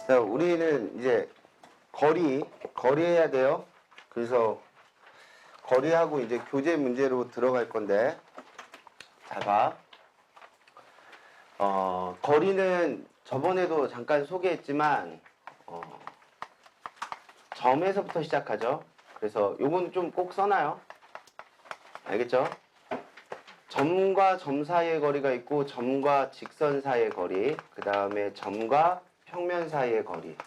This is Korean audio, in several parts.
자, 우리는 이제 거리 해야 돼요. 그래서 거리하고 이제 교재 문제로 들어갈 건데, 잘 봐. 거리는 저번에도 잠깐 소개했지만, 점에서부터 시작하죠. 그래서 요건 좀 꼭 써놔요. 알겠죠? 점과 점 사이의 거리가 있고, 점과 직선 사이의 거리, 그 다음에 점과 평면 사이의 거리,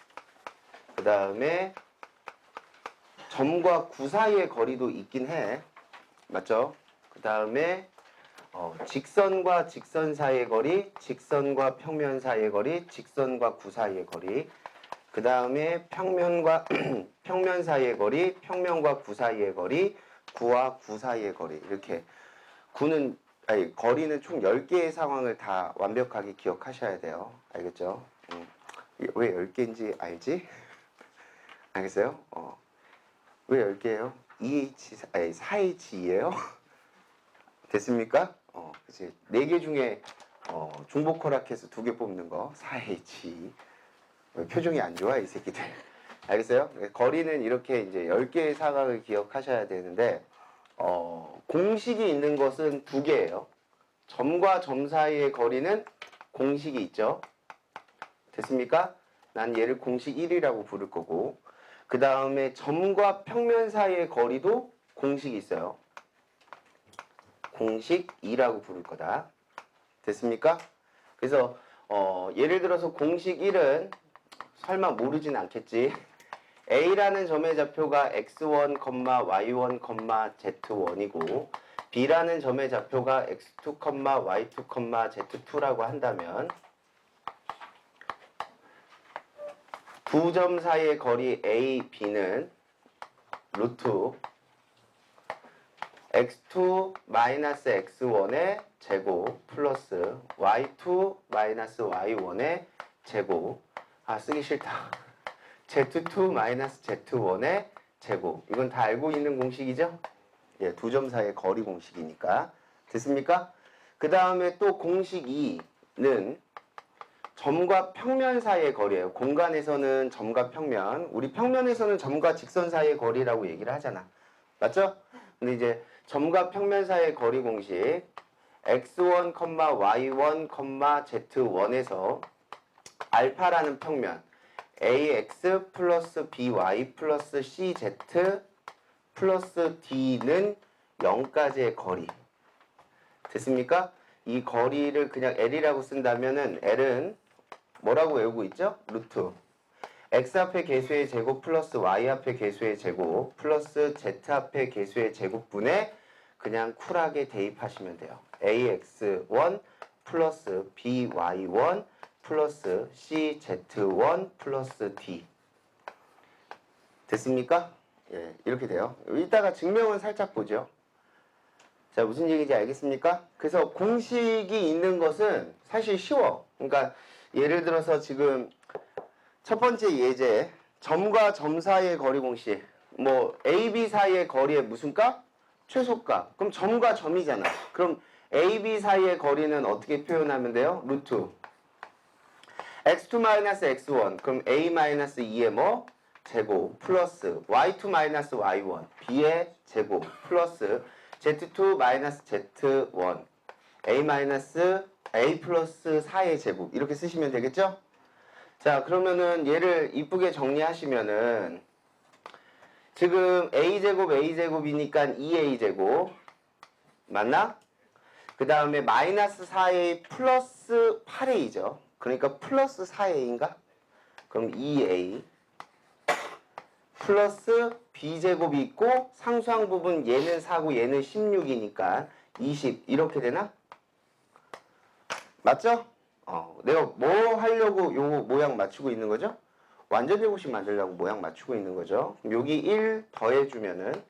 그 다음에 점과 구 사이의 거리도 있긴 해. 맞죠? 그 다음에 직선과 직선 사이의 거리, 직선과 평면 사이의 거리, 직선과 구 사이의 거리, 그 다음에 평면과 평면 사이의 거리, 평면과 구 사이의 거리, 구와 구 사이의 거리. 이렇게 거리는 총 10개의 상황을 다 완벽하게 기억하셔야 돼요. 알겠죠? 왜 10개인지 알지? 알겠어요? 왜 10개예요? 4H이에요? 됐습니까? 그치. 4개 중에 중복 허락해서 2개 뽑는 거 4H. 표정이 안 좋아 이 새끼들. 알겠어요? 거리는 이렇게 이제 10개의 사각을 기억하셔야 되는데 공식이 있는 것은 2개예요. 점과 점 사이의 거리는 공식이 있죠. 됐습니까? 난 얘를 공식 1이라고 부를 거고, 그 다음에 점과 평면 사이의 거리도 공식이 있어요. 공식 2라고 부를 거다. 됐습니까? 그래서 예를 들어서 공식 1은 설마 모르진 않겠지. A라는 점의 좌표가 x1, y1, z1이고 B라는 점의 좌표가 x2, y2, z2라고 한다면 두 점 사이의 거리 A, B는 루트 x2-x1의 제곱 플러스 y2-y1의 제곱. 쓰기 싫다. z2-z1의 제곱. 이건 다 알고 있는 공식이죠? 예, 두 점 사이의 거리 공식이니까. 됐습니까? 그 다음에 또 공식 2는 점과 평면 사이의 거리예요. 공간에서는 점과 평면, 우리 평면에서는 점과 직선 사이의 거리라고 얘기를 하잖아. 맞죠? 근데 이제 점과 평면 사이의 거리 공식 x1, y1, z1에서 알파라는 평면 ax 플러스 by 플러스 cz 플러스 d는 0까지의 거리. 됐습니까? 이 거리를 그냥 L이라고 쓴다면은 L은 뭐라고 외우고 있죠? 루트 x 앞의 개수의 제곱 플러스 y 앞의 개수의 제곱 플러스 z 앞의 개수의 제곱분에 그냥 쿨하게 대입하시면 돼요. ax1 플러스 by1 플러스 cz1 플러스 d. 됐습니까? 예, 이렇게 돼요. 이따가 증명은 살짝 보죠. 자, 무슨 얘기인지 알겠습니까? 그래서 공식이 있는 것은 사실 쉬워. 그러니까 예를 들어서 지금 첫 번째 예제, 점과 점 사이의 거리 공식. 뭐 A, B 사이의 거리의 무슨 값? 최소값. 그럼 점과 점이잖아. 그럼 A, B 사이의 거리는 어떻게 표현하면 돼요? 루트 x2-x1. 그럼 A-2의 뭐? 제곱 플러스 y2-y1 b의 제곱 플러스 z2-z1 a 플러스 4의 제곱. 이렇게 쓰시면 되겠죠? 자, 그러면은 얘를 이쁘게 정리하시면은 지금 a제곱이니까 2a제곱 맞나? 그 다음에 마이너스 4a 플러스 8a죠. 그러니까 플러스 4a인가? 그럼 2a 플러스 b제곱이 있고 상수항 부분 얘는 4고 얘는 16이니까 20 이렇게 되나? 맞죠? 내가 뭐 하려고 요 모양 맞추고 있는 거죠? 완전제곱식 만들려고 모양 맞추고 있는 거죠. 여기 1 더해주면은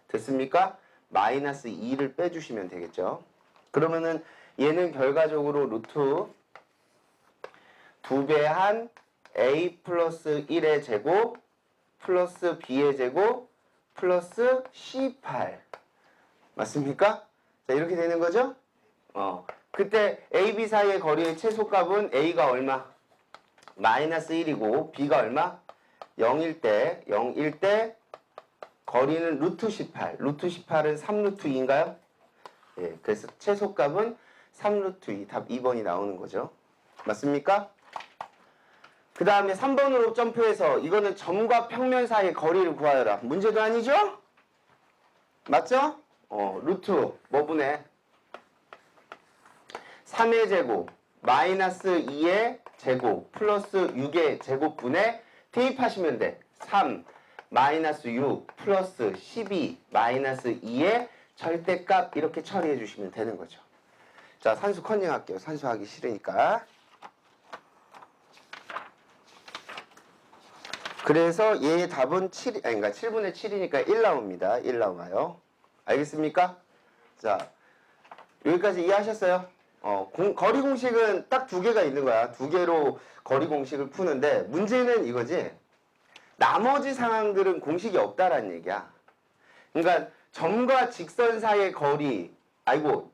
됐습니까? 마이너스 2를 빼주시면 되겠죠. 그러면은 얘는 결과적으로 루트 2배한 a 플러스 1의 제곱 플러스 b의 제곱 플러스 c8 맞습니까? 자, 이렇게 되는 거죠? 그때 a, b 사이의 거리의 최소값은 a가 얼마? 마이너스 1이고 b가 얼마? 0일 때 거리는 루트 18. 루트 18은 3루트 2인가요? 예, 그래서 최소값은 3루트 2. 답 2번이 나오는 거죠. 맞습니까? 그 다음에 3번으로 점프해서 이거는 점과 평면 사이의 거리를 구하여라. 문제도 아니죠? 맞죠? 루트 뭐분의 3의 제곱 마이너스 2의 제곱 플러스 6의 제곱분에 대입하시면 돼. 3 마이너스 6 플러스 12 마이너스 2의 절대값 이렇게 처리해 주시면 되는 거죠. 자, 산수 컨닝 할게요. 산수 하기 싫으니까. 그래서 얘의 답은 7, 그러니까 7분의 7이니까 1 나옵니다. 1 나와요. 알겠습니까? 자, 여기까지 이해하셨어요? 거리 공식은 딱 두 개가 있는 거야. 두 개로 거리 공식을 푸는데 문제는 이거지. 나머지 상황들은 공식이 없다라는 얘기야. 그러니까 점과 직선 사이의 거리, 아이고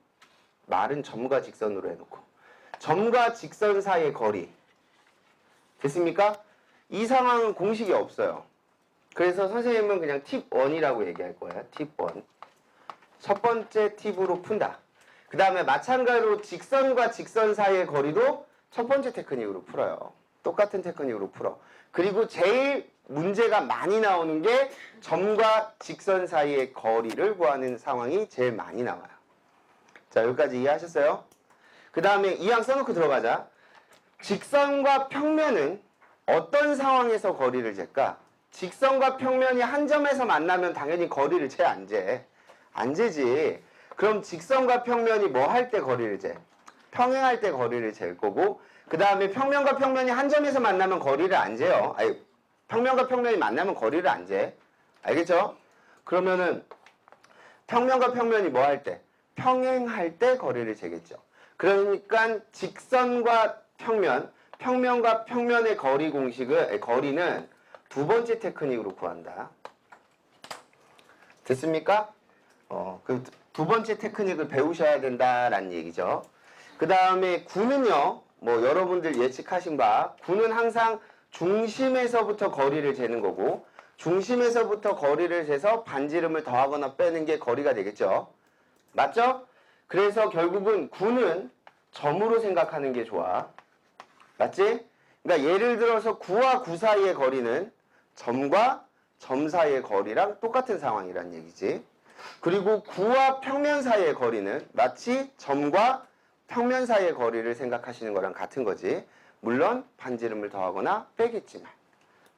말은 점과 직선으로 해놓고 점과 직선 사이의 거리 됐습니까? 이 상황은 공식이 없어요. 그래서 선생님은 그냥 팁 1이라고 얘기할 거예요. 팁 1. 첫 번째 팁으로 푼다. 그 다음에 마찬가지로 직선과 직선 사이의 거리도 첫 번째 테크닉으로 풀어요. 똑같은 테크닉으로 풀어. 그리고 제일 문제가 많이 나오는 게 점과 직선 사이의 거리를 구하는 상황이 제일 많이 나와요. 자, 여기까지 이해하셨어요? 그 다음에 이항 써놓고 들어가자. 직선과 평면은 어떤 상황에서 거리를 잴까? 직선과 평면이 한 점에서 만나면 당연히 거리를 재 안 재? 안 재지. 그럼 직선과 평면이 뭐 할 때 거리를 재? 평행할 때 거리를 잴 거고, 그 다음에 평면과 평면이 한 점에서 만나면 거리를 안 재요. 아니, 평면과 평면이 만나면 거리를 안 재. 알겠죠? 그러면은 평면과 평면이 뭐 할 때? 평행할 때 거리를 재겠죠. 그러니까 직선과 평면, 평면과 평면의 거리 공식을, 거리는 두 번째 테크닉으로 구한다. 됐습니까? 그 두 번째 테크닉을 배우셔야 된다라는 얘기죠. 그 다음에 구는요, 뭐 여러분들 예측하신 바, 구는 항상 중심에서부터 거리를 재는 거고, 중심에서부터 거리를 재서 반지름을 더하거나 빼는 게 거리가 되겠죠. 맞죠? 그래서 결국은 구는 점으로 생각하는 게 좋아. 맞지? 그러니까 예를 들어서 9와 9 사이의 거리는 점과 점 사이의 거리랑 똑같은 상황이란 얘기지. 그리고 9와 평면 사이의 거리는 마치 점과 평면 사이의 거리를 생각하시는 거랑 같은 거지. 물론 반지름을 더하거나 빼겠지만.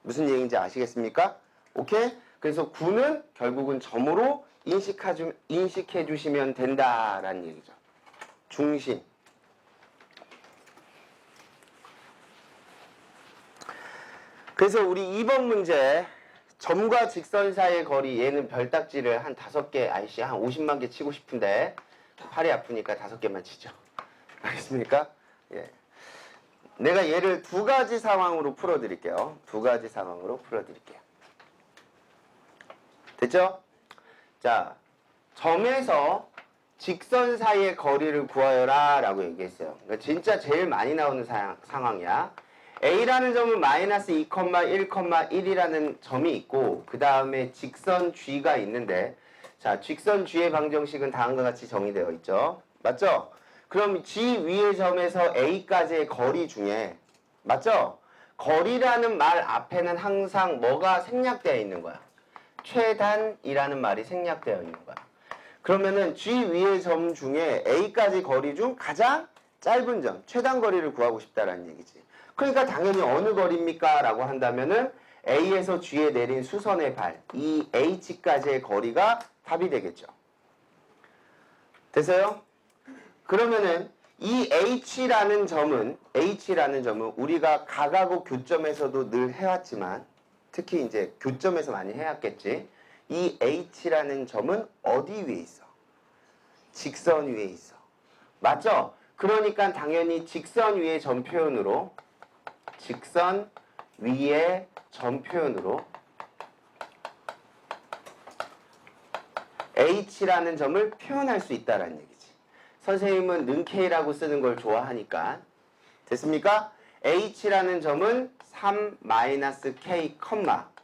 무슨 얘기인지 아시겠습니까? 오케이? 그래서 9는 결국은 점으로 인식해 주시면 된다라는 얘기죠. 중심. 그래서 우리 2번 문제 점과 직선 사이의 거리 얘는 별딱지를 한 5개 아이씨 한 50만 개 치고 싶은데 팔이 아프니까 5개만 치죠. 알겠습니까? 예. 내가 얘를 두 가지 상황으로 풀어드릴게요. 두 가지 상황으로 풀어드릴게요. 됐죠? 자, 점에서 직선 사이의 거리를 구하여라 라고 얘기했어요. 그러니까 진짜 제일 많이 나오는 상황이야. A라는 점은 마이너스 2,1,1이라는 점이 있고 그 다음에 직선 G가 있는데 자, 직선 G의 방정식은 다음과 같이 정의되어 있죠. 맞죠? 그럼 G 위의 점에서 A까지의 거리 중에 맞죠? 거리라는 말 앞에는 항상 뭐가 생략되어 있는 거야? 최단이라는 말이 생략되어 있는 거야. 그러면은 G 위의 점 중에 A까지 거리 중 가장 짧은 점, 최단 거리를 구하고 싶다라는 얘기지. 그러니까 당연히 어느 거리입니까? 라고 한다면은 A에서 G에 내린 수선의 발, 이 H까지의 거리가 답이 되겠죠. 됐어요? 그러면은 이 H라는 점은 우리가 가가고 교점에서도 늘 해왔지만 특히 이제 교점에서 많이 해왔겠지. 이 H라는 점은 어디 위에 있어? 직선 위에 있어. 맞죠? 그러니까 당연히 직선 위의 점 표현으로 직선 위의 점 표현으로 H라는 점을 표현할 수 있다는 얘기지. 선생님은 는 K라고 쓰는 걸 좋아하니까 됐습니까? h라는 점은 3-k,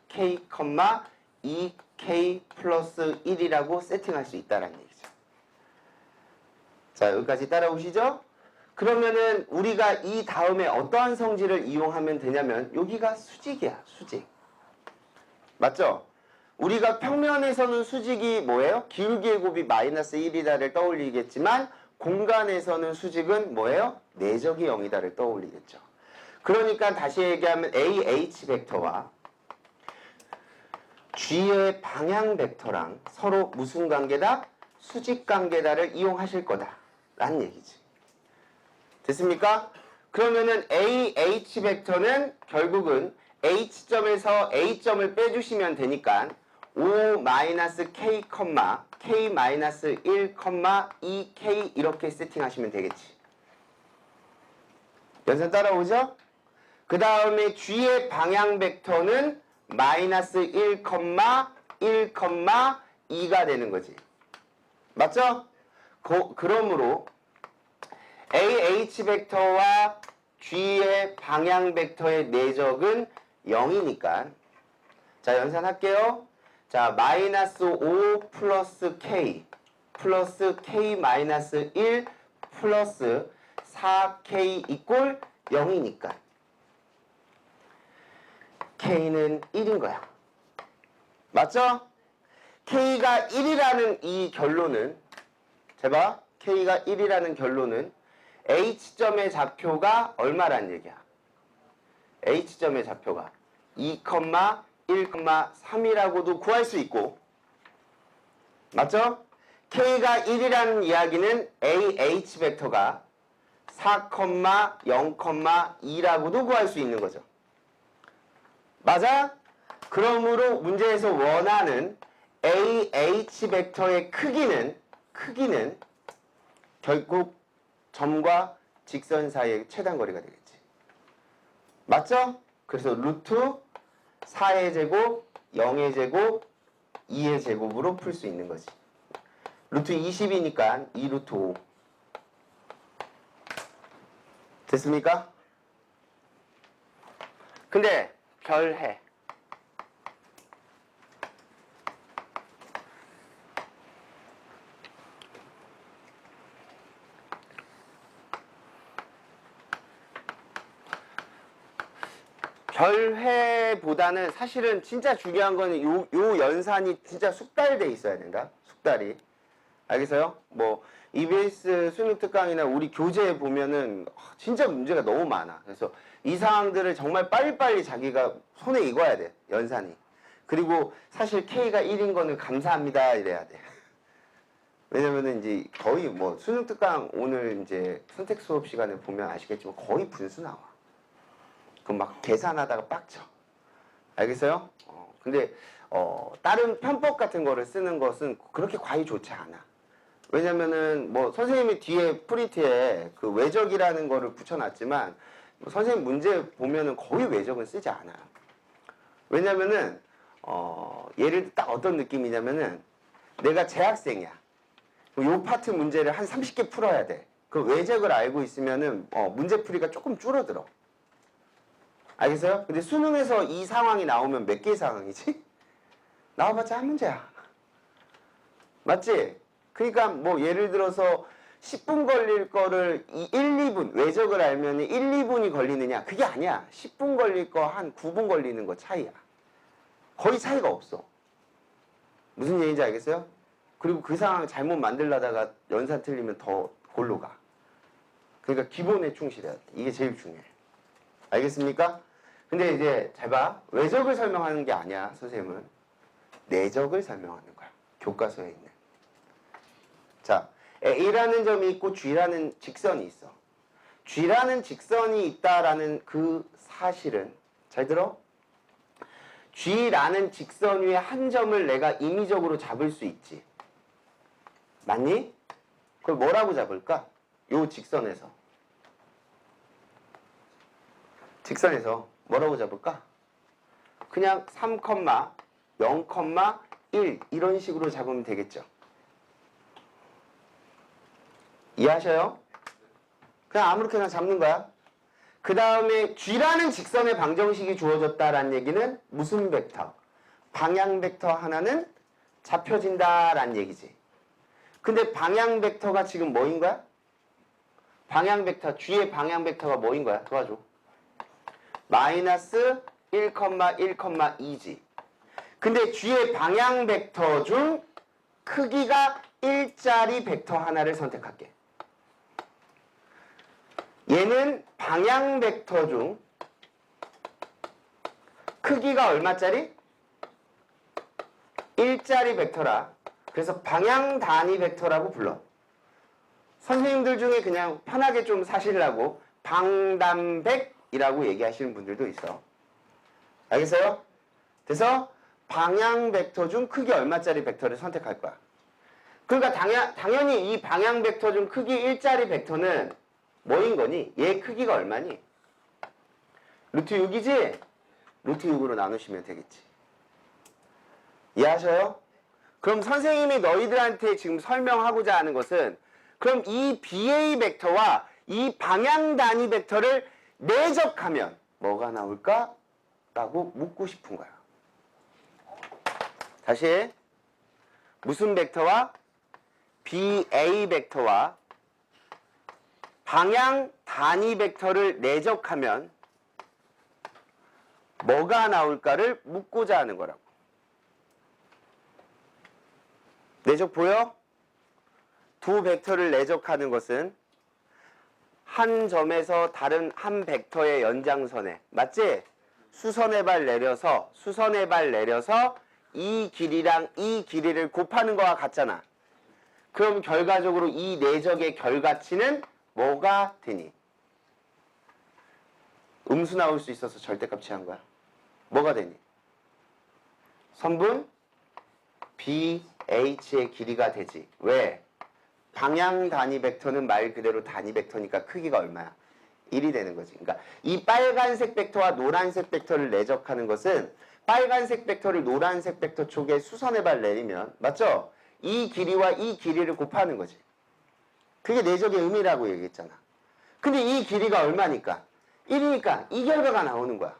k, 2k 플러스 1이라고 세팅할 수 있다는 얘기죠. 자, 여기까지 따라오시죠? 그러면은 우리가 이 다음에 어떠한 성질을 이용하면 되냐면 여기가 수직이야, 수직. 맞죠? 우리가 평면에서는 수직이 뭐예요? 기울기의 곱이 마이너스 1이다를 떠올리겠지만 공간에서는 수직은 뭐예요? 내적이 0이다를 떠올리겠죠. 그러니까 다시 얘기하면 AH 벡터와 G의 방향 벡터랑 서로 무슨 관계다? 수직 관계다를 이용하실 거다 라는 얘기지. 됐습니까? 그러면은 AH 벡터는 결국은 H점에서 A점을 빼주시면 되니까 5-k, k-1, 2k 이렇게 세팅하시면 되겠지. 연산 따라오죠? 그 다음에 G의 방향 벡터는 마이너스 1, 1, 2가 되는 거지. 맞죠? 그러므로 AH 벡터와 G의 방향 벡터의 내적은 0이니까 자 연산할게요. 자 마이너스 5 플러스 K 플러스 K 마이너스 1 플러스 4K 이꼴 0이니까 K는 1인 거야. 맞죠? K가 1이라는 이 결론은 제발 K가 1이라는 결론은 H점의 좌표가 얼마란 얘기야? H점의 좌표가 2, 1, 3이라고도 구할 수 있고 맞죠? K가 1이라는 이야기는 AH 벡터가 4, 0, 2라고도 구할 수 있는 거죠. 맞아? 그러므로 문제에서 원하는 AH 벡터의 크기는 결국 점과 직선 사이의 최단 거리가 되겠지. 맞죠? 그래서 루트 4의 제곱, 0의 제곱, 2의 제곱으로 풀 수 있는 거지. 루트 20이니까 2 루트 5. 됐습니까? 근데 별해. 별회보다는 사실은 진짜 중요한 거는 요 연산이 진짜 숙달돼 있어야 된다. 숙달이. 알겠어요? 뭐 EBS 수능 특강이나 우리 교재에 보면은 진짜 문제가 너무 많아. 그래서 이 사항들을 정말 빨리빨리 자기가 손에 익어야 돼. 연산이. 그리고 사실 K가 1인 거는 감사합니다 이래야 돼. 왜냐면은 이제 거의 뭐 수능 특강 오늘 이제 선택 수업 시간에 보면 아시겠지만 거의 분수 나와. 그럼 막 계산하다가 빡쳐. 알겠어요? 근데 다른 편법 같은 거를 쓰는 것은 그렇게 과히 좋지 않아. 왜냐면은 뭐 선생님이 뒤에 프린트에 그 외적이라는 거를 붙여놨지만 뭐 선생님 문제 보면은 거의 외적은 쓰지 않아요. 왜냐면은 예를 들어 딱 어떤 느낌이냐면은 내가 재학생이야. 요 파트 문제를 한 30개 풀어야 돼. 그 외적을 알고 있으면은 문제 풀이가 조금 줄어들어. 알겠어요? 근데 수능에서 이 상황이 나오면 몇 개의 상황이지? 나와봤자 한 문제야. 맞지? 그러니까 뭐 예를 들어서 10분 걸릴 거를 1, 2분 외적을 알면 1, 2분이 걸리느냐? 그게 아니야. 10분 걸릴 거 한 9분 걸리는 거 차이야. 거의 차이가 없어. 무슨 얘기인지 알겠어요? 그리고 그 상황 잘못 만들려다가 연산 틀리면 더 골로 가. 그러니까 기본에 충실해야 돼. 이게 제일 중요해. 알겠습니까? 근데 이제 잘 봐. 외적을 설명하는 게 아니야, 선생님은. 내적을 설명하는 거야. 교과서에 있는. 자, A라는 점이 있고 G라는 직선이 있어. G라는 직선이 있다라는 그 사실은 잘 들어? G라는 직선 위에 한 점을 내가 임의적으로 잡을 수 있지. 맞니? 그걸 뭐라고 잡을까? 요 직선에서. 직선에서 뭐라고 잡을까? 그냥 3, 0, 1 이런 식으로 잡으면 되겠죠. 이해하셔요? 그냥 아무렇게나 잡는 거야. 그 다음에 G라는 직선의 방정식이 주어졌다라는 얘기는 무슨 벡터? 방향 벡터 하나는 잡혀진다라는 얘기지. 근데 방향 벡터가 지금 뭐인 거야? 방향 벡터, G의 방향 벡터가 뭐인 거야? 도와줘. 마이너스 1,1,2지. 근데 G의 방향 벡터 중 크기가 1짜리 벡터 하나를 선택할게. 얘는 방향 벡터 중 크기가 얼마짜리? 1짜리 벡터라. 그래서 방향 단위 벡터라고 불러. 선생님들 중에 그냥 편하게 좀 사시려고 방단백이라고 얘기하시는 분들도 있어. 알겠어요? 그래서 방향 벡터 중 크기 얼마짜리 벡터를 선택할 거야. 그러니까 당연히 이 방향 벡터 중 크기 1짜리 벡터는 뭐인 거니? 얘 크기가 얼마니? 루트 6이지? 루트 6으로 나누시면 되겠지. 이해하셔요? 그럼 선생님이 너희들한테 지금 설명하고자 하는 것은 그럼 이 BA 벡터와 이 방향 단위 벡터를 내적하면 뭐가 나올까? 라고 묻고 싶은 거야. 다시 무슨 벡터와 BA 벡터와 방향 단위 벡터를 내적하면 뭐가 나올까를 묻고자 하는 거라고. 내적 보여? 두 벡터를 내적하는 것은 한 점에서 다른 한 벡터의 연장선에 맞지? 수선의 발 내려서 이 길이랑 이 길이를 곱하는 거와 같잖아. 그럼 결과적으로 이 내적의 결과치는 뭐가 되니? 음수 나올 수 있어서 절대값 취한 거야. 뭐가 되니? 선분 BH의 길이가 되지. 왜? 방향 단위 벡터는 말 그대로 단위 벡터니까 크기가 얼마야? 1이 되는 거지. 그러니까 이 빨간색 벡터와 노란색 벡터를 내적하는 것은 빨간색 벡터를 노란색 벡터 쪽에 수선의 발 내리면 맞죠? 이 길이와 이 길이를 곱하는 거지. 그게 내적의 의미라고 얘기했잖아. 근데 이 길이가 얼마니까? 1이니까 이 결과가 나오는 거야.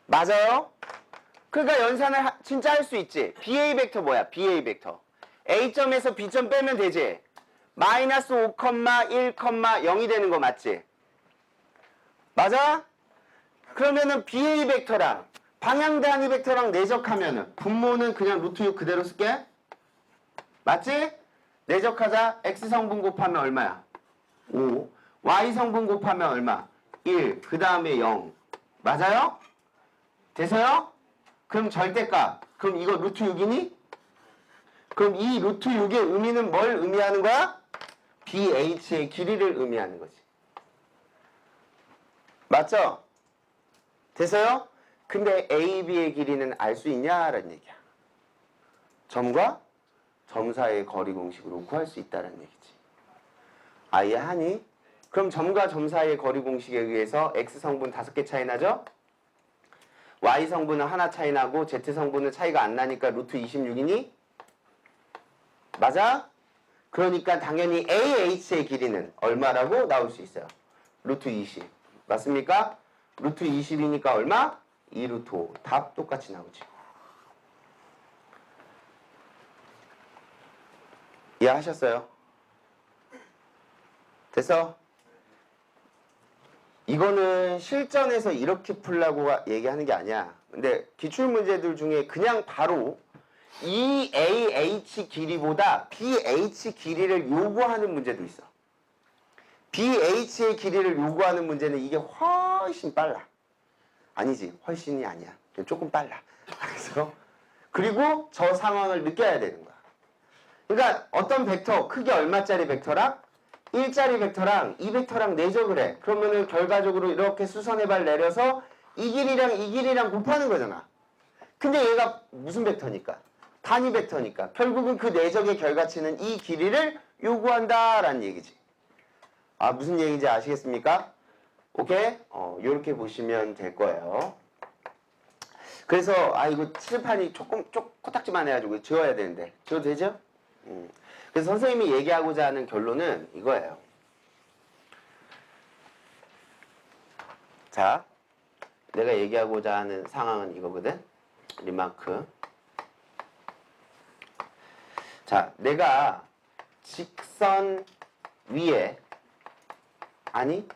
맞아요? 그러니까 연산을 진짜 할 수 있지. BA 벡터 뭐야? BA 벡터. A점에서 B점 빼면 되지. 마이너스 5,1,0이 되는 거 맞지? 맞아? 그러면은 BA 벡터랑 방향 단위 벡터랑 내적하면은 분모는 그냥 루트 6 그대로 쓸게. 맞지? 내적하자. X성분 곱하면 얼마야? 5. Y성분 곱하면 얼마? 1. 그 다음에 0. 맞아요? 돼서요? 그럼 절대값. 그럼 이거 루트 6이니? 그럼 이 루트 6의 의미는 뭘 의미하는 거야? BH의 길이를 의미하는 거지. 맞죠? 돼서요? 근데 AB의 길이는 알 수 있냐라는 얘기야. 점과 점 사이의 거리 공식으로 구할 수 있다는 얘기지. 아, 이해하니? 그럼 점과 점 사이의 거리 공식에 의해서 X성분 5개 차이 나죠? Y성분은 하나 차이 나고 Z성분은 차이가 안 나니까 루트 26이니? 맞아? 그러니까 당연히 AH의 길이는 얼마라고 나올 수 있어요? 루트 20. 맞습니까? 루트 20이니까 얼마? 2 루트 5. 답 똑같이 나오지. 이해하셨어요? 됐어? 이거는 실전에서 이렇게 풀라고 얘기하는 게 아니야. 근데 기출문제들 중에 그냥 바로 이 AH 길이보다 BH 길이를 요구하는 문제도 있어. BH의 길이를 요구하는 문제는 이게 훨씬 빨라. 아니지, 훨씬이 아니야. 조금 빨라. 그래서 그리고 저 상황을 느껴야 되는 거야. 그러니까 어떤 벡터, 크기 얼마짜리 벡터랑 1짜리 벡터랑 이 벡터랑 내적을 해. 그러면은 결과적으로 이렇게 수선의 발 내려서 이 길이랑 곱하는 거잖아. 근데 얘가 무슨 벡터니까? 단위 벡터니까. 결국은 그 내적의 결과치는 이 길이를 요구한다라는 얘기지. 아, 무슨 얘기인지 아시겠습니까? 오케이? 요렇게 보시면 될 거예요. 그래서 이거 칠판이 조금 코딱지만 해가지고 지워야 되는데 지워도 되죠? 그래서 선생님이 얘기하고자 하는 결론은 이거예요. 자, 내가 얘기하고자 하는 상황은 이거거든. 리마크. 자, 내가 직선 위에, 아니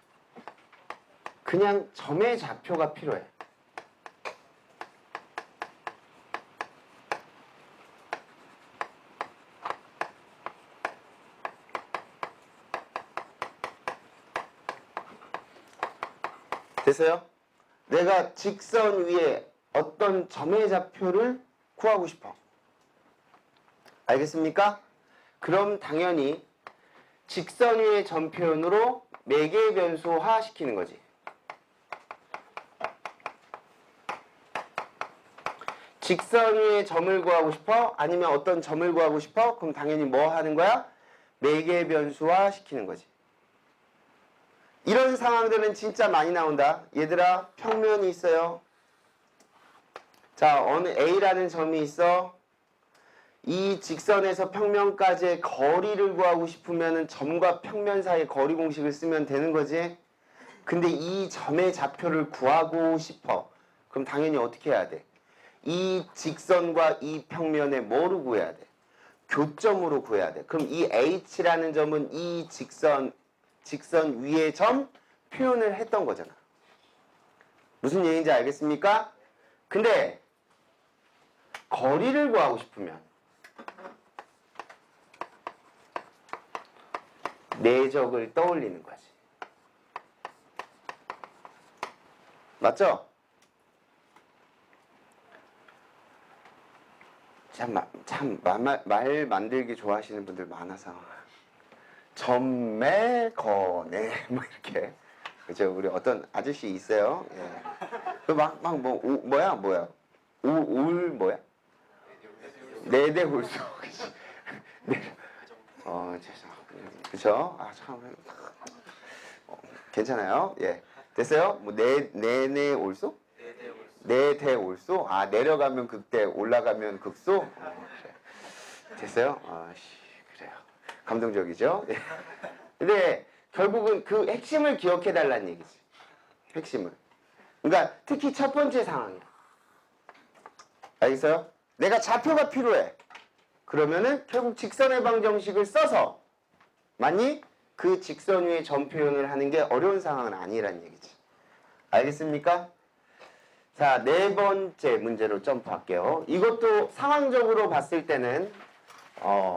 그냥 점의 좌표가 필요해. 됐어요? 내가 직선 위에 어떤 점의 좌표를 구하고 싶어. 알겠습니까? 그럼 당연히 직선 위의 점 표현으로 매개 변수화 시키는 거지. 직선 위에 점을 구하고 싶어? 아니면 어떤 점을 구하고 싶어? 그럼 당연히 뭐 하는 거야? 매개 변수화 시키는 거지. 이런 상황들은 진짜 많이 나온다. 얘들아, 평면이 있어요. 자, 어느 A라는 점이 있어. 이 직선에서 평면까지의 거리를 구하고 싶으면 점과 평면 사이의 거리 공식을 쓰면 되는 거지. 근데 이 점의 좌표를 구하고 싶어. 그럼 당연히 어떻게 해야 돼? 이 직선과 이 평면의 뭐로 구해야 돼? 교점으로 구해야 돼. 그럼 이 H라는 점은 이 직선 위의 점 표현을 했던 거잖아. 무슨 얘기인지 알겠습니까? 근데 거리를 구하고 싶으면 내적을 떠올리는 거지. 맞죠? 말 만들기 좋아하시는 분들 많아서 점매 거네 뭐 이렇게. 그죠? 우리 어떤 아저씨 있어요. 예. 뭐야 올 뭐야? 내대홀수. 그쵸? 아, 참. 괜찮아요? 예. 됐어요? 뭐, 내내올소? 내대올소? 아, 내려가면 극대, 올라가면 극소? 그래. 됐어요? 그래요. 감동적이죠? 예. 근데, 결국은 그 핵심을 기억해달라는 얘기지. 핵심을. 그러니까, 특히 첫 번째 상황이야. 알겠어요? 내가 좌표가 필요해. 그러면은, 결국 직선의 방정식을 써서, 맞니? 그 직선 위에 점 표현을 하는 게 어려운 상황은 아니라는 얘기지. 알겠습니까? 자, 네 번째 문제로 점프할게요. 이것도 상황적으로 봤을 때는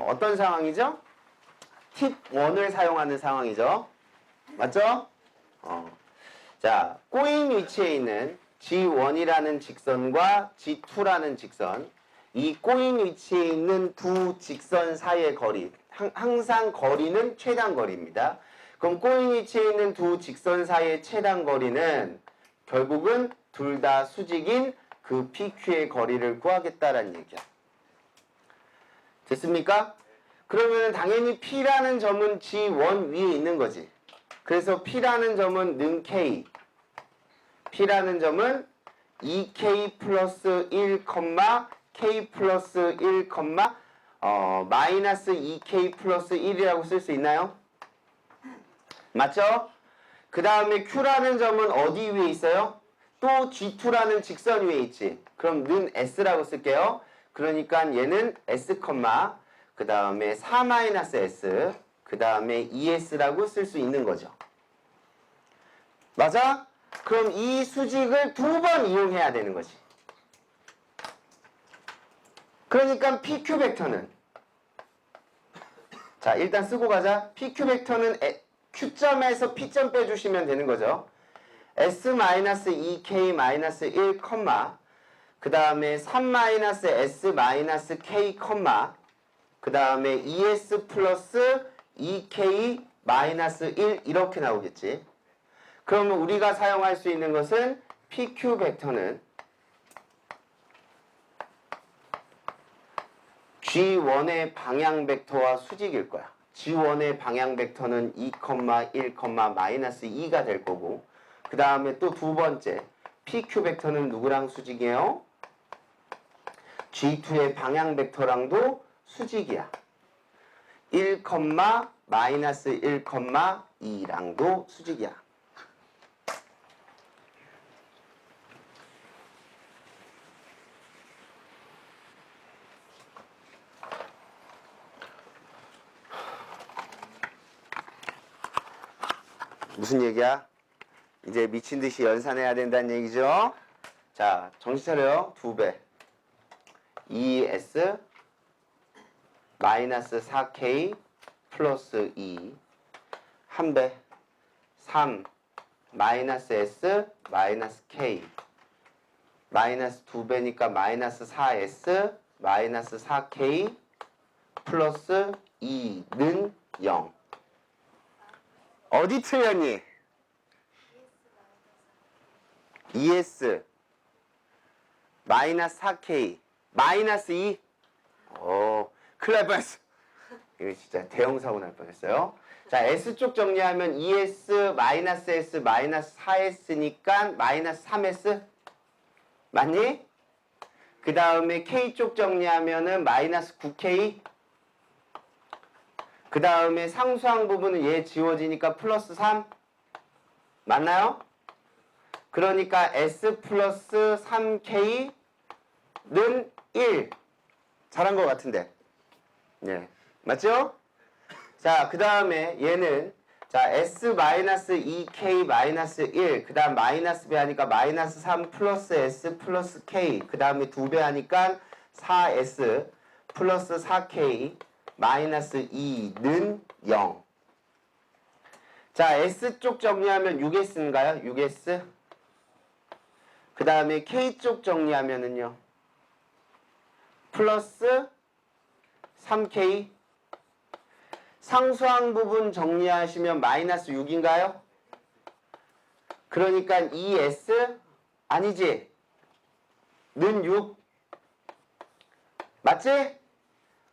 어떤 상황이죠? 팁 1을 사용하는 상황이죠. 맞죠? 자, 꼬인 위치에 있는 G1이라는 직선과 G2라는 직선, 이 꼬인 위치에 있는 두 직선 사이의 거리, 항상 거리는 최단 거리입니다. 그럼 꼬인 위치에 있는 두 직선 사이의 최단 거리는 결국은 둘 다 수직인 그 PQ의 거리를 구하겠다라는 얘기야. 됐습니까? 그러면 당연히 P라는 점은 G1 위에 있는 거지. 그래서 P라는 점은 는 K, P라는 점은 2K 플러스 1, K 플러스 1, 마이너스 2K 플러스 1이라고 쓸 수 있나요? 맞죠? 그 다음에 Q라는 점은 어디 위에 있어요? 또 G2라는 직선 위에 있지. 그럼 는 S라고 쓸게요. 그러니까 얘는 S, 그 다음에 4-S, 그 다음에 ES라고 쓸 수 있는 거죠. 맞아? 그럼 이 수직을 두 번 이용해야 되는 거지. 그러니까 PQ 벡터는, 자, 일단 쓰고 가자. PQ 벡터는 Q점에서 P점 빼주시면 되는 거죠. S-2K-1, 그 다음에 3-S-K, 그 다음에 ES 플러스 2K-1 이렇게 나오겠지. 그러면 우리가 사용할 수 있는 것은 PQ 벡터는 G1의 방향 벡터와 수직일 거야. G1의 방향 벡터는 2, 1, 마이너스 2가 될 거고, 그 다음에 또 두 번째 PQ 벡터는 누구랑 수직이에요? G2의 방향 벡터랑도 수직이야. 1, 마이너스 1, 2랑도 수직이야. 무슨 얘기야? 이제 미친 듯이 연산해야 된다는 얘기죠. 자, 정신 차려요. 2배. 2s 마이너스 4k 플러스 2 1배 3 마이너스 s 마이너스 k 마이너스 2배니까 마이너스 4s 마이너스 4k 플러스 2는 0. 어디 틀렸니? ES 마이너스 4K 마이너스 2. 큰일 날 뻔했어. 이거 진짜 대형 사고 날 뻔했어요. 자, S쪽 정리하면 ES 마이너스 S 마이너스 4S니까 마이너스 3S 맞니? 그 다음에 K쪽 정리하면은 마이너스 9K. 그 다음에 상수항 부분은 얘 지워지니까 플러스 3 맞나요? 그러니까 S 플러스 3K는 1. 잘한 것 같은데. 예. 맞죠? 자, 그 다음에 얘는 자 S 마이너스 2K 마이너스 1. 그 다음 마이너스 배 하니까 마이너스 3 플러스 S 플러스 K. 그 다음에 2배 하니까 4S 플러스 4K 마이너스 2는 0. 자, S쪽 정리하면 6S인가요? 6S. 그 다음에 K쪽 정리하면은요. 플러스 3K. 상수항 부분 정리하시면 마이너스 6인가요? 그러니까 2S 아니지? 는 6. 맞지?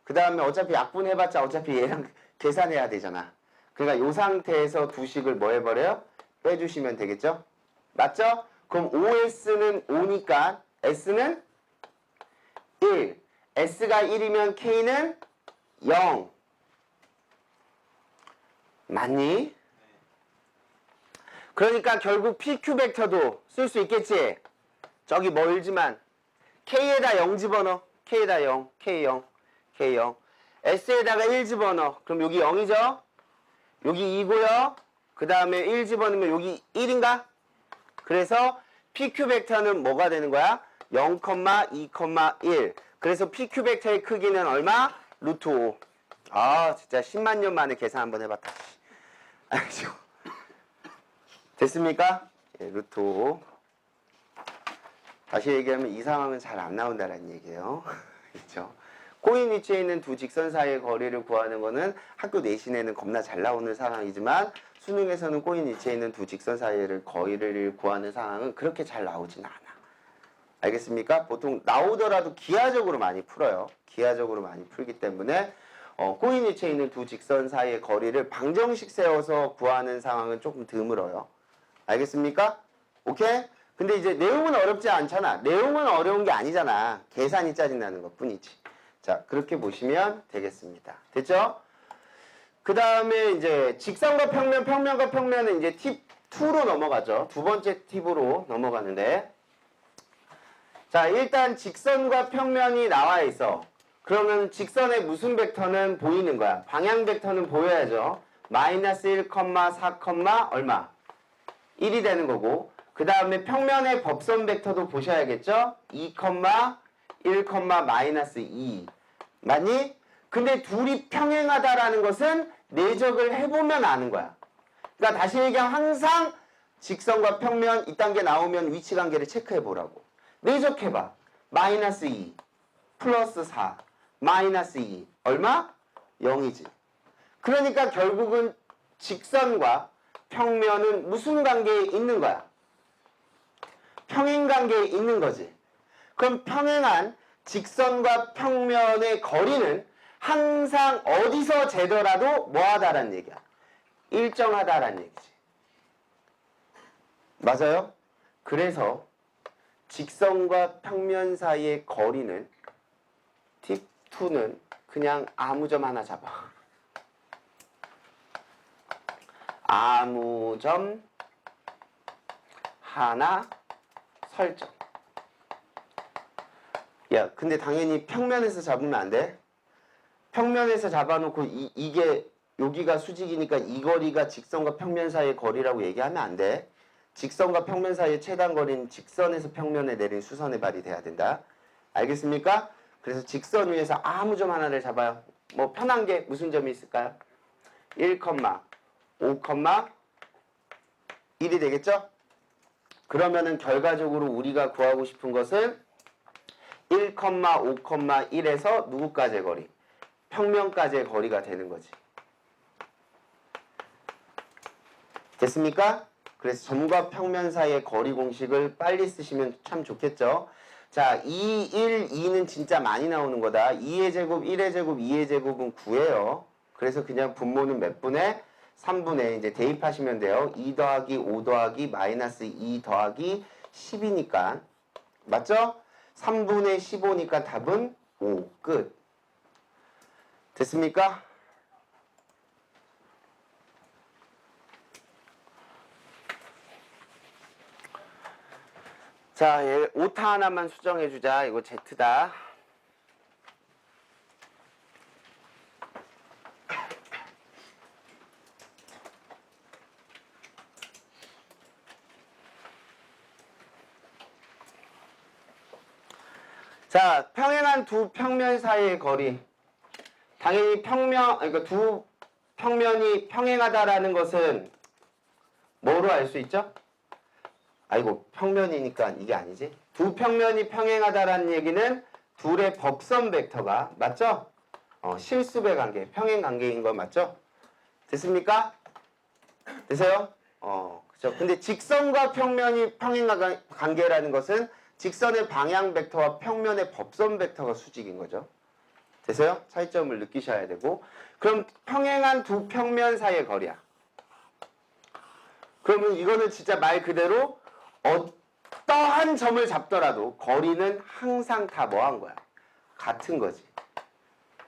그 다음에 어차피 약분해봤자 어차피 얘랑 계산해야 되잖아. 그러니까 이 상태에서 두 식을 뭐 해버려요? 빼주시면 되겠죠? 맞죠? 그럼 OS는 5니까 S는 1. S가 1이면 K는 0. 맞니? 그러니까 결국 PQ 벡터도 쓸 수 있겠지? 저기 멀지만 K에다 0 집어넣어. K에다 0, K0, K0. S에다가 1 집어넣어. 그럼 여기 0이죠? 여기 2고요. 그 다음에 1 집어넣으면 여기 1인가? 그래서 PQ 벡터는 뭐가 되는 거야? 0, 2, 1. 그래서 PQ 벡터의 크기는 얼마? 루트 5. 아, 진짜 10만 년 만에 계산 한번 해봤다. 알죠? 됐습니까? 예, 루트 5. 다시 얘기하면 이 상황은 잘 안 나온다는 얘기예요. 그렇죠? 코인 위치에 있는 두 직선 사이의 거리를 구하는 거는 학교 내신에는 겁나 잘 나오는 상황이지만 수능에서는 코인 위치에 있는 두 직선 사이의 거리를 구하는 상황은 그렇게 잘 나오진 않아. 알겠습니까? 보통 나오더라도 기하적으로 많이 풀어요. 기하적으로 많이 풀기 때문에 코인 위치에 있는 두 직선 사이의 거리를 방정식 세워서 구하는 상황은 조금 드물어요. 알겠습니까? 오케이? 근데 이제 내용은 어렵지 않잖아. 내용은 어려운 게 아니잖아. 계산이 짜증나는 것 뿐이지. 자, 그렇게 보시면 되겠습니다. 됐죠? 그 다음에 이제 직선과 평면, 평면과 평면은 이제 팁 2로 넘어가죠. 두 번째 팁으로 넘어가는데. 자, 일단 직선과 평면이 나와 있어. 그러면 직선의 무슨 벡터는 보이는 거야? 방향 벡터는 보여야죠. 마이너스 1, 4, 얼마? 1이 되는 거고. 그 다음에 평면의 법선 벡터도 보셔야겠죠? 2, 1, 마이너스 2. 맞니? 근데 둘이 평행하다라는 것은 내적을 해보면 아는 거야. 그러니까 다시 얘기하면 항상 직선과 평면 이 단계 나오면 위치 관계를 체크해 보라고. 내적해봐. 마이너스 2, 플러스 4, 마이너스 2. 얼마? 0이지. 그러니까 결국은 직선과 평면은 무슨 관계에 있는 거야? 평행 관계에 있는 거지. 그럼 평행한 직선과 평면의 거리는 항상 어디서 재더라도 뭐하다라는 얘기야. 일정하다라는 얘기지. 맞아요? 그래서 직선과 평면 사이의 거리는 팁 2는 그냥 아무 점 하나 잡아. 아무 점 하나 설정. 야, 근데 당연히 평면에서 잡으면 안 돼. 평면에서 잡아놓고 이게 여기가 수직이니까 이 거리가 직선과 평면 사이의 거리라고 얘기하면 안 돼. 직선과 평면 사이의 최단 거리는 직선에서 평면에 내린 수선의 발이 돼야 된다. 알겠습니까? 그래서 직선 위에서 아무 점 하나를 잡아요. 뭐 편한 게 무슨 점이 있을까요? 1, 5, 1이 되겠죠? 그러면은 결과적으로 우리가 구하고 싶은 것은 1, 5, 1에서 누구까지의 거리? 평면까지의 거리가 되는 거지. 됐습니까? 그래서 점과 평면 사이의 거리 공식을 빨리 쓰시면 참 좋겠죠. 자, 2, 1, 2는 진짜 많이 나오는 거다. 2의 제곱, 1의 제곱, 2의 제곱은 9예요. 그래서 그냥 분모는 몇 분의? 3분의 이제 대입하시면 돼요. 2 더하기 5 더하기 마이너스 2 더하기 10이니까. 맞죠? 3분의 15니까 답은 5. 끝. 됐습니까? 자, 얘 오타 하나만 수정해주자. 이거 Z다. 자, 평행한 두 평면 사이의 거리. 당연히 그러니까 두 평면이 평행하다라는 것은 뭐로 알 수 있죠? 아이고, 평면이니까 이게 아니지. 두 평면이 평행하다라는 얘기는 둘의 법선 벡터가 맞죠? 실수배 관계, 평행 관계인 거 맞죠? 됐습니까? 되세요? 그죠. 근데 직선과 평면이 평행 관계라는 것은 직선의 방향 벡터와 평면의 법선 벡터가 수직인 거죠. 되세요? 차이점을 느끼셔야 되고. 그럼 평행한 두 평면 사이의 거리야. 그러면 이거는 진짜 말 그대로 어떠한 점을 잡더라도 거리는 항상 다 뭐한 거야? 같은 거지.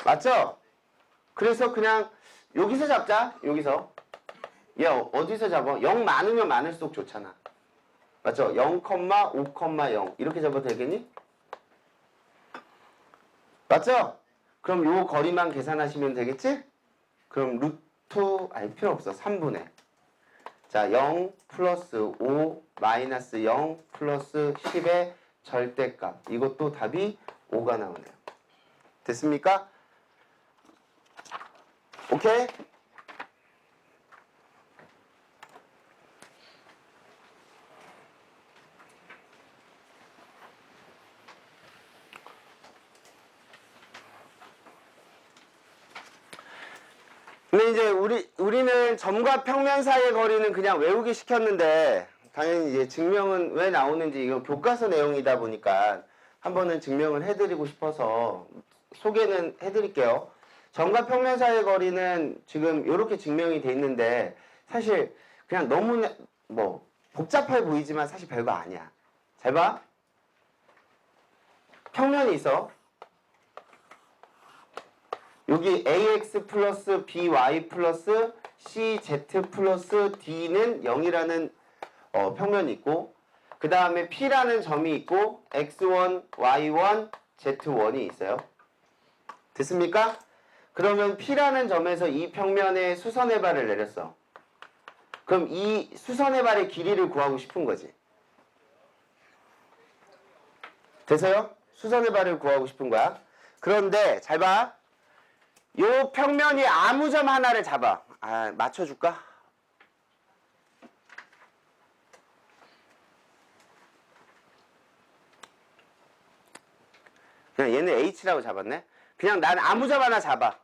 맞죠? 그래서 그냥 여기서 잡자. 여기서. 얘 어디서 잡아? 0 많으면 많을수록 좋잖아. 맞죠? 0, 5,0 이렇게 잡아도 되겠니? 맞죠? 그럼 요 거리만 계산하시면 되겠지? 그럼 루트 필요 없어. 3분의. 자, 0 플러스 5 마이너스 0 플러스 10의 절대값. 이것도 답이 5가 나오네요. 됐습니까? 오케이? 근데 이제 우리는 점과 평면 사이의 거리는 그냥 외우기 시켰는데 당연히 이제 증명은 왜 나오는지 이거 교과서 내용이다 보니까 한 번은 증명을 해드리고 싶어서 소개는 해드릴게요. 점과 평면 사이의 거리는 지금 이렇게 증명이 돼 있는데 사실 그냥 너무 뭐 복잡해 보이지만 사실 별거 아니야. 잘 봐. 평면이 있어. 여기 ax 플러스 by 플러스 cz 플러스 d는 0이라는 평면이 있고 그 다음에 p라는 점이 있고 x1, y1, z1이 있어요. 됐습니까? 그러면 p라는 점에서 이 평면에 수선의 발을 내렸어. 그럼 이 수선의 발의 길이를 구하고 싶은 거지. 돼서요? 수선의 발을 구하고 싶은 거야. 그런데 잘 봐. 요 평면이 아무 점 하나를 잡아. 맞춰줄까? 그냥 얘는 H라고 잡았네. 그냥 난 아무 점 하나 잡아.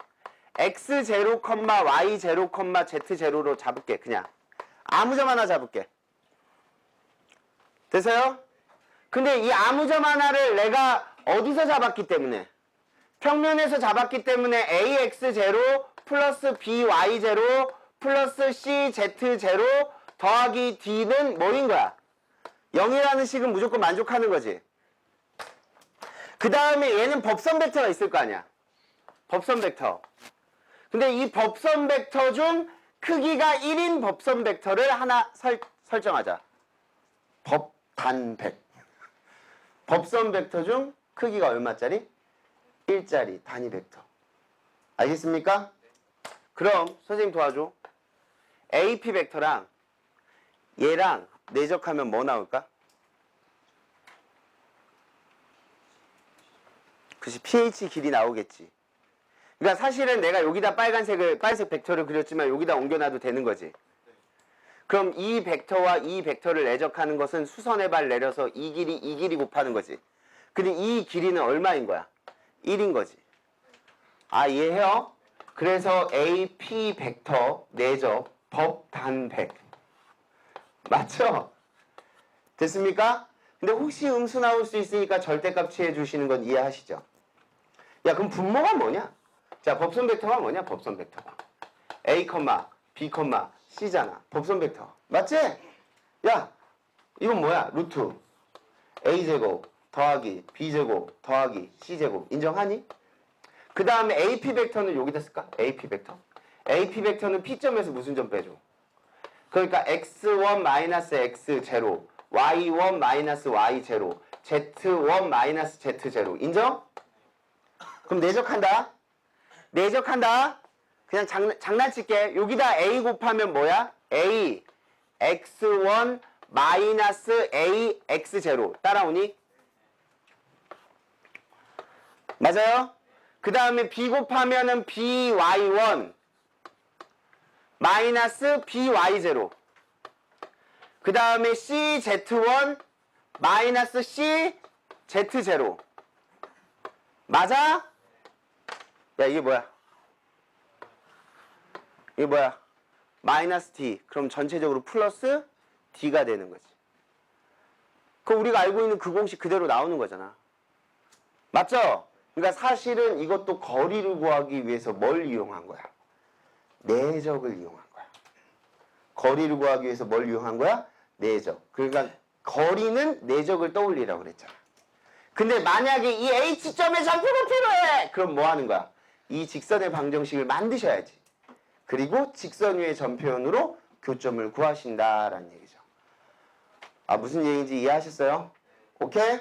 X0, Y0, Z0로 잡을게. 그냥 아무 점 하나 잡을게. 됐어요? 근데 이 아무 점 하나를 내가 어디서 잡았기 때문에 평면에서 잡았기 때문에 AX0 플러스 BY0 플러스 CZ0 더하기 D는 뭐인 거야? 0이라는 식은 무조건 만족하는 거지. 그 다음에 얘는 법선 벡터가 있을 거 아니야. 법선 벡터. 근데 이 법선 벡터 중 크기가 1인 법선 벡터를 하나 설정하자. 법단백. 법선 벡터 중 크기가 얼마짜리? 1짜리 단위 벡터. 알겠습니까? 그럼 선생님 도와줘. AP 벡터랑 얘랑 내적하면 뭐 나올까? 그치, pH 길이 나오겠지. 그러니까 사실은 내가 여기다 빨간색 벡터를 그렸지만 여기다 옮겨놔도 되는 거지. 그럼 이 벡터와 이 벡터를 내적하는 것은 수선의 발 내려서 이 길이 곱하는 거지. 근데 이 길이는 얼마인 거야? 1인 거지. 아, 이해해요? 그래서 AP 벡터 내적 법단백. 맞죠? 됐습니까? 근데 혹시 음수 나올 수 있으니까 절대값 취해 주시는 건 이해하시죠? 야, 그럼 분모가 뭐냐? 자, 법선 벡터가 뭐냐? 법선 벡터가 A, B, C잖아. 법선 벡터. 맞지? 야, 이건 뭐야? 루트 A제곱 더하기 B제곱 더하기 C제곱. 인정하니? 그 다음에 AP 벡터는 여기다 쓸까? AP 벡터. AP 벡터는 P점에서 무슨 점 빼줘? 그러니까 x1-x0, y1-y0, z1-z0. 인정? 그럼 내적한다. 내적한다. 그냥 장난칠게. 여기다 a 곱하면 뭐야? a x1 a x0. 따라오니? 맞아요? 그 다음에 b 곱하면은 by1 마이너스 by0. 그 다음에 cz1 마이너스 cz0. 맞아? 야, 이게 뭐야? 이게 뭐야? 마이너스 d. 그럼 전체적으로 플러스 d가 되는 거지. 그럼 우리가 알고 있는 그 공식 그대로 나오는 거잖아. 맞죠? 그러니까 사실은 이것도 거리를 구하기 위해서 뭘 이용한 거야? 내적을 이용한 거야. 거리를 구하기 위해서 뭘 이용한 거야? 내적. 그러니까 거리는 내적을 떠올리라고 그랬잖아. 근데 만약에 이 H점의 좌표가 필요해! 그럼 뭐 하는 거야? 이 직선의 방정식을 만드셔야지. 그리고 직선 위의 점표현으로 교점을 구하신다라는 얘기죠. 아, 무슨 얘기인지 이해하셨어요? 오케이?